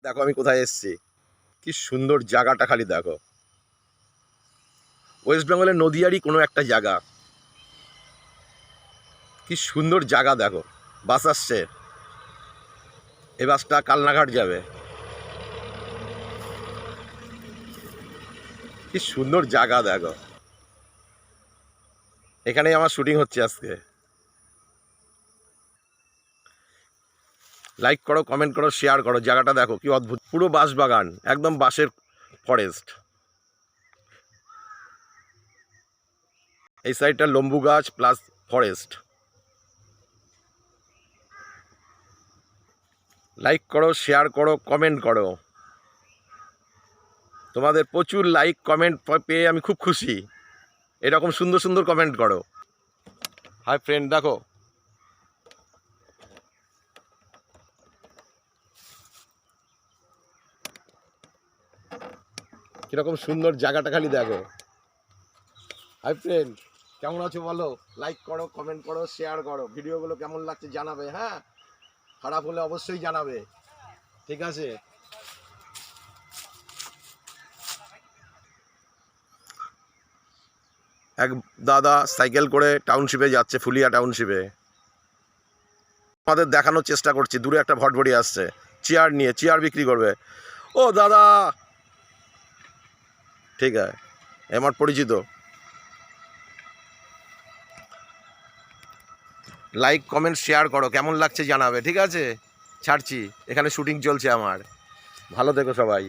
দেখো আমি কোথায় এসেছি, কি সুন্দর জায়গাটা খালি দেখো। ওয়েস্ট বেঙ্গলের নদীয়ারই কোনো একটা জায়গা, কি সুন্দর জায়গা দেখো। বাস আসছে, এই বাসটা কালনাঘাট যাবে। কি সুন্দর জায়গা দেখো, এখানেই আমার শুটিং হচ্ছে আজকে। লাইক করো, কমেন্ট করো, শেয়ার করো। জায়গাটা দেখো কি অদ্ভুত, পুরো বাঁশ বাগান, একদম বাঁশের ফরেস্ট। এই সাইডটা লম্বু গাছ প্লাস ফরেস্ট। লাইক করো, শেয়ার করো, কমেন্ট করো। তোমাদের প্রচুর লাইক কমেন্ট পেয়ে আমি খুব খুশি। এরকম সুন্দর সুন্দর কমেন্ট করো। হাই ফ্রেন্ড, দেখো কিরকম সুন্দর জায়গাটা খালি দেখো। হাই ফ্রেন্ড, কেমন আছো বলো? লাইক করো, কমেন্ট করো, শেয়ার করো। ভিডিওগুলো কেমন লাগছে জানাবে, হ্যাঁ? খারাপ হলে অবশ্যই জানাবে, ঠিক আছে? এক দাদা সাইকেল করে টাউনশিপে যাচ্ছে, ফুলিয়া টাউনশিপে। আমাদের দেখানোর চেষ্টা করছি, দূরে একটা ভটভটি আসছে চেয়ার নিয়ে, চেয়ার বিক্রি করবে। ও দাদা, ঠিক আছে, আমার পরিচিত। লাইক কমেন্ট শেয়ার করো, কেমন লাগছে জানাবে, ঠিক আছে? ছাড়ছি, এখানে শুটিং চলছে আমার। ভালো থেকো সবাই।